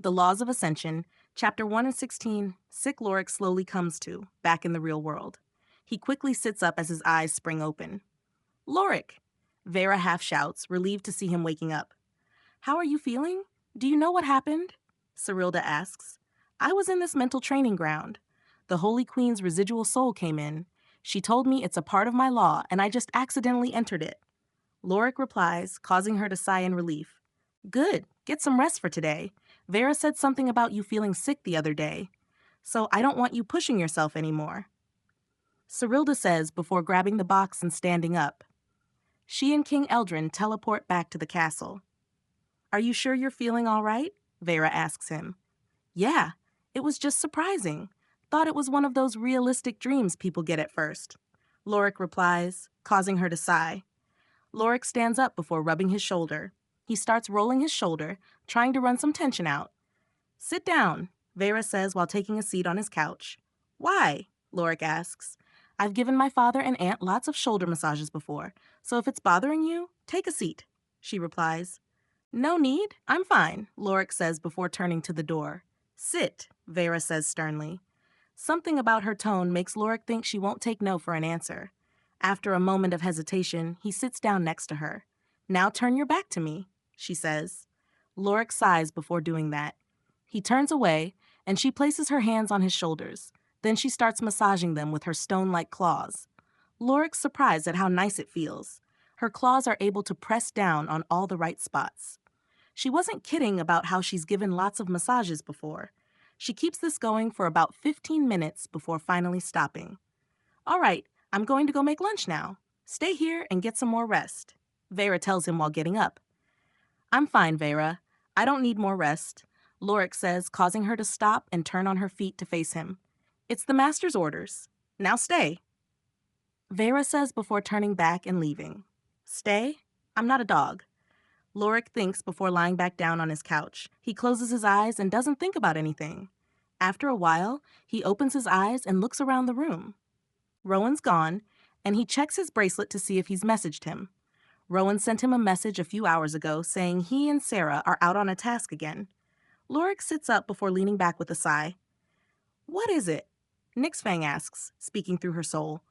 The Laws of Ascension, Chapter 1 and 16, Sick Lorik slowly comes to, back in the real world. He quickly sits up as his eyes spring open. Lorik! Vera half shouts, relieved to see him waking up. How are you feeling? Do you know what happened? Cyrilda asks. I was in this mental training ground. The Holy Queen's residual soul came in. She told me it's a part of my law, and I just accidentally entered it. Lorik replies, causing her to sigh in relief. Good. Get some rest for today. Vera said something about you feeling sick the other day. So I don't want you pushing yourself anymore. Cyrilda says before grabbing the box and standing up. She and King Eldrin teleport back to the castle. Are you sure you're feeling all right? Vera asks him. Yeah, it was just surprising. Thought it was one of those realistic dreams people get at first. Lorik replies, causing her to sigh. Lorik stands up before rubbing his shoulder. He starts rolling his shoulder, trying to run some tension out. Sit down, Vera says while taking a seat on his couch. Why? Lorik asks. I've given my father and aunt lots of shoulder massages before, so if it's bothering you, take a seat, she replies. No need, I'm fine, Lorik says before turning to the door. Sit, Vera says sternly. Something about her tone makes Lorik think she won't take no for an answer. After a moment of hesitation, he sits down next to her. Now turn your back to me, she says. Lorik sighs before doing that. He turns away, and she places her hands on his shoulders. Then she starts massaging them with her stone-like claws. Lorik's surprised at how nice it feels. Her claws are able to press down on all the right spots. She wasn't kidding about how she's given lots of massages before. She keeps this going for about 15 minutes before finally stopping. All right, I'm going to go make lunch now. Stay here and get some more rest, Vera tells him while getting up. I'm fine, Vera. I don't need more rest, Lorik says, causing her to stop and turn on her feet to face him. It's the master's orders. Now stay. Vera says before turning back and leaving. Stay? I'm not a dog. Lorik thinks before lying back down on his couch. He closes his eyes and doesn't think about anything. After a while, he opens his eyes and looks around the room. Rowan's gone, and he checks his bracelet to see if he's messaged him. Rowan sent him a message a few hours ago saying he and Sarah are out on a task again. Lorik sits up before leaning back with a sigh. What is it? Nixfang asks, speaking through her soul.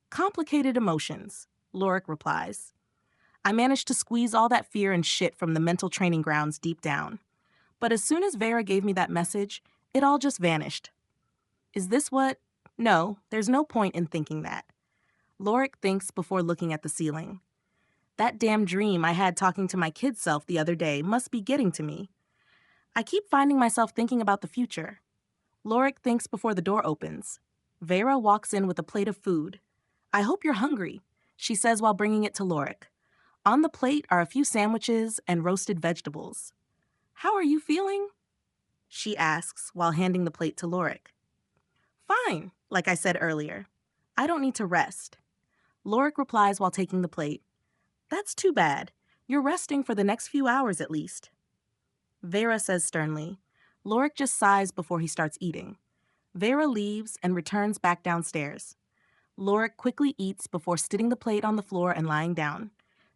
Complicated emotions, Lorik replies. I managed to squeeze all that fear and shit from the mental training grounds deep down. But as soon as Vera gave me that message, it all just vanished. Is this what? No, there's no point in thinking that. Lorik thinks before looking at the ceiling. That damn dream I had talking to my kid self the other day must be getting to me. I keep finding myself thinking about the future. Lorik thinks before the door opens. Vera walks in with a plate of food. I hope you're hungry, she says while bringing it to Lorik. On the plate are a few sandwiches and roasted vegetables. How are you feeling? She asks while handing the plate to Lorik. Fine, like I said earlier. I don't need to rest. Lorik replies while taking the plate. That's too bad. You're resting for the next few hours at least. Vera says sternly. Lorik just sighs before he starts eating. Vera leaves and returns back downstairs. Lorik quickly eats before sitting the plate on the floor and lying down.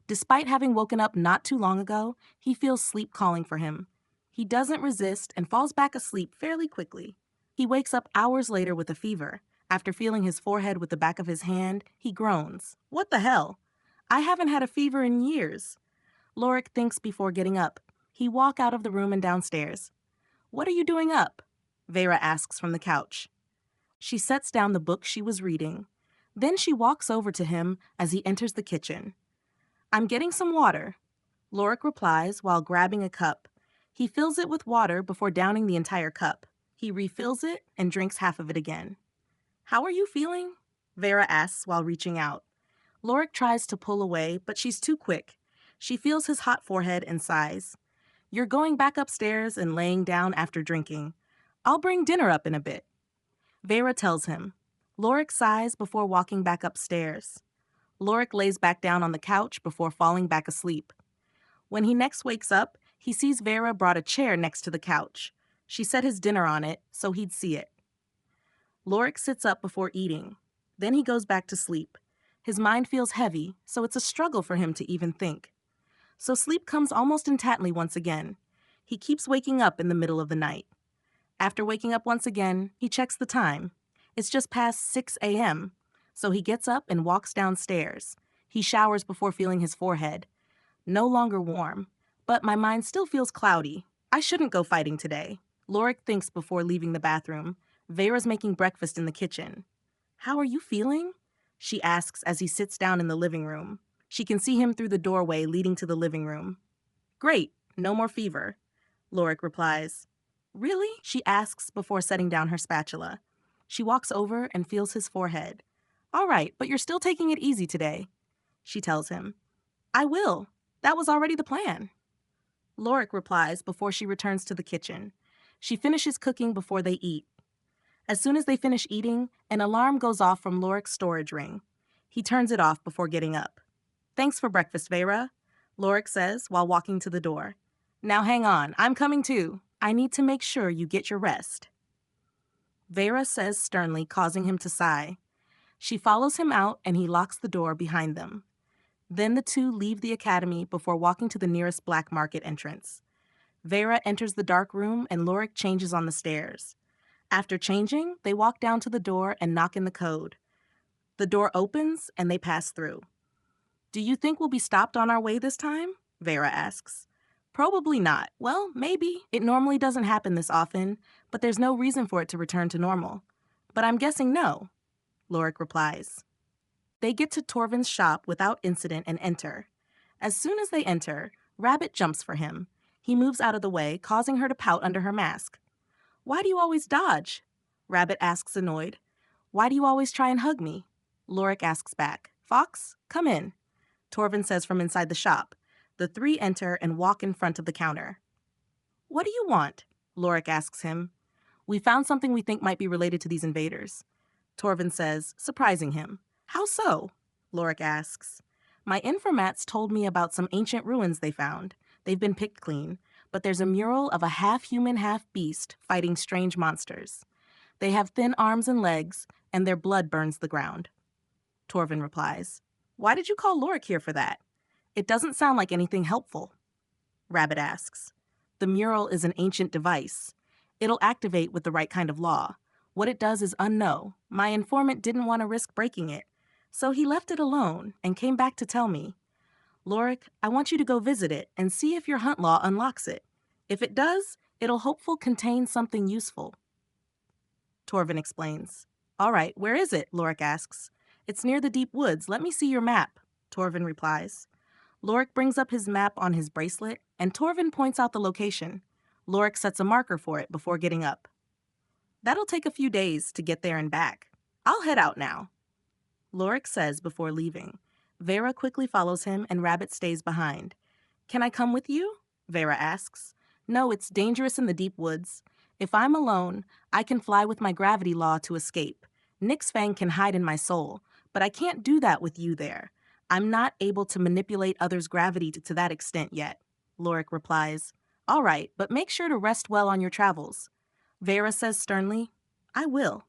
Despite having woken up not too long ago, he feels sleep calling for him. He doesn't resist and falls back asleep fairly quickly. He wakes up hours later with a fever. After feeling his forehead with the back of his hand, he groans. What the hell? I haven't had a fever in years. Lorik thinks before getting up. He walks out of the room and downstairs. What are you doing up? Vera asks from the couch. She sets down the book she was reading. Then she walks over to him as he enters the kitchen. I'm getting some water, Lorik replies while grabbing a cup. He fills it with water before downing the entire cup. He refills it and drinks half of it again. How are you feeling? Vera asks while reaching out. Lorik tries to pull away, but she's too quick. She feels his hot forehead and sighs. You're going back upstairs and laying down after drinking. I'll bring dinner up in a bit. Vera tells him. Lorik sighs before walking back upstairs. Lorik lays back down on the couch before falling back asleep. When he next wakes up, he sees Vera brought a chair next to the couch. She set his dinner on it so he'd see it. Lorik sits up before eating. Then he goes back to sleep. His mind feels heavy, so it's a struggle for him to even think. So sleep comes almost intently once again. He keeps waking up in the middle of the night. After waking up once again, he checks the time. It's just past 6 a.m., so he gets up and walks downstairs. He showers before feeling his forehead. No longer warm, but my mind still feels cloudy. I shouldn't go fighting today. Lorik thinks before leaving the bathroom. Vera's making breakfast in the kitchen. How are you feeling? She asks as he sits down in the living room. She can see him through the doorway leading to the living room. Great, no more fever, Lorik replies. Really? She asks before setting down her spatula. She walks over and feels his forehead. All right, but you're still taking it easy today, she tells him. I will. That was already the plan. Lorik replies before she returns to the kitchen. She finishes cooking before they eat. As soon as they finish eating, an alarm goes off from Lorik's storage ring. He turns it off before getting up. Thanks for breakfast, Vera, Lorik says while walking to the door. Now hang on, I'm coming too. I need to make sure you get your rest. Vera says sternly, causing him to sigh. She follows him out and he locks the door behind them. Then the two leave the academy before walking to the nearest black market entrance. Vera enters the dark room and Lorik changes on the stairs. After changing, they walk down to the door and knock in the code. The door opens and they pass through. Do you think we'll be stopped on our way this time? Vera asks. Probably not. Well, maybe. It normally doesn't happen this often, but there's no reason for it to return to normal. But I'm guessing no, Lorik replies. They get to Torvin's shop without incident and enter. As soon as they enter, Rabbit jumps for him. He moves out of the way, causing her to pout under her mask. Why do you always dodge? Rabbit asks, annoyed. Why do you always try and hug me? Lorik asks back. Fox, come in, Torvin says from inside the shop. The three enter and walk in front of the counter. What do you want? Lorik asks him. We found something we think might be related to these invaders, Torvin says, surprising him. How so? Lorik asks. My informats told me about some ancient ruins they found. They've been picked clean, but there's a mural of a half-human, half-beast fighting strange monsters. They have thin arms and legs, and their blood burns the ground. Torvin replies. Why did you call Lorik here for that? It doesn't sound like anything helpful. Rabbit asks. The mural is an ancient device. It'll activate with the right kind of law. What it does is unknown. My informant didn't want to risk breaking it, so he left it alone and came back to tell me. Lorik, I want you to go visit it and see if your hunt law unlocks it. If it does, it'll hopefully contain something useful. Torvin explains. All right, where is it? Lorik asks. It's near the deep woods. Let me see your map, Torvin replies. Lorik brings up his map on his bracelet, and Torvin points out the location. Lorik sets a marker for it before getting up. That'll take a few days to get there and back. I'll head out now, Lorik says before leaving. Vera quickly follows him and Rabbit stays behind. Can I come with you? Vera asks. No, it's dangerous in the deep woods. If I'm alone, I can fly with my gravity law to escape. Nixfang can hide in my soul, but I can't do that with you there. I'm not able to manipulate others' gravity to that extent yet, Lorik replies. All right, but make sure to rest well on your travels. Vera says sternly, I will.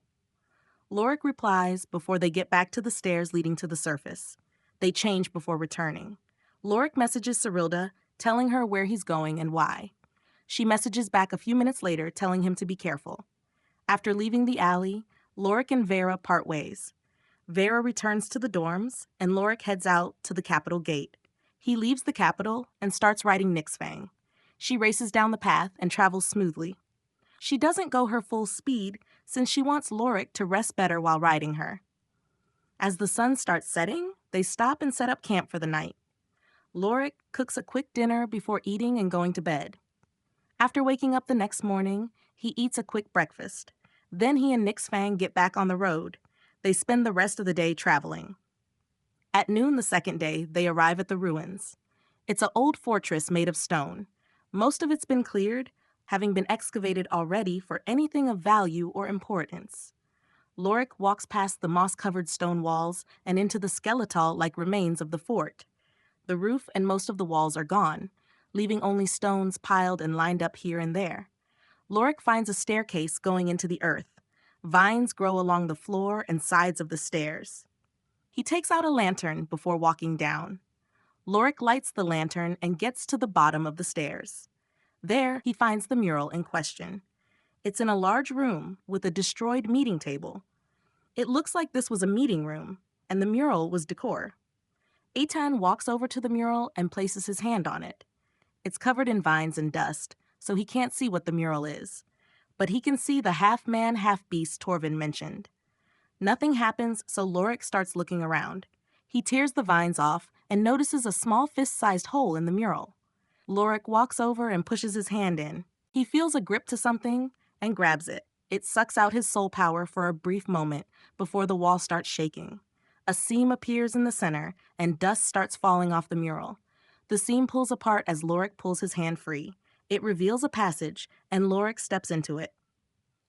Lorik replies before they get back to the stairs leading to the surface. They change before returning. Lorik messages Cyrilda, telling her where he's going and why. She messages back a few minutes later, telling him to be careful. After leaving the alley, Lorik and Vera part ways. Vera returns to the dorms, and Lorik heads out to the Capitol gate. He leaves the Capitol and starts riding Nixfang. She races down the path and travels smoothly. She doesn't go her full speed since she wants Lorik to rest better while riding her. As the sun starts setting, they stop and set up camp for the night. Lorik cooks a quick dinner before eating and going to bed. After waking up the next morning, he eats a quick breakfast. Then he and Nixfang get back on the road. They spend the rest of the day traveling. At noon the second day, they arrive at the ruins. It's an old fortress made of stone. Most of it's been cleared, having been excavated already for anything of value or importance. Lorik walks past the moss-covered stone walls and into the skeletal-like remains of the fort. The roof and most of the walls are gone, leaving only stones piled and lined up here and there. Lorik finds a staircase going into the earth. Vines grow along the floor and sides of the stairs. He takes out a lantern before walking down. Lorik lights the lantern and gets to the bottom of the stairs. There, he finds the mural in question. It's in a large room with a destroyed meeting table. It looks like this was a meeting room, and the mural was decor. Eitan walks over to the mural and places his hand on it. It's covered in vines and dust, so he can't see what the mural is. But he can see the half-man, half-beast Torvin mentioned. Nothing happens, so Lorik starts looking around. He tears the vines off and notices a small fist-sized hole in the mural. Lorik walks over and pushes his hand in. He feels a grip to something and grabs it. It sucks out his soul power for a brief moment before the wall starts shaking. A seam appears in the center, and dust starts falling off the mural. The seam pulls apart as Lorik pulls his hand free. It reveals a passage, and Lorik steps into it.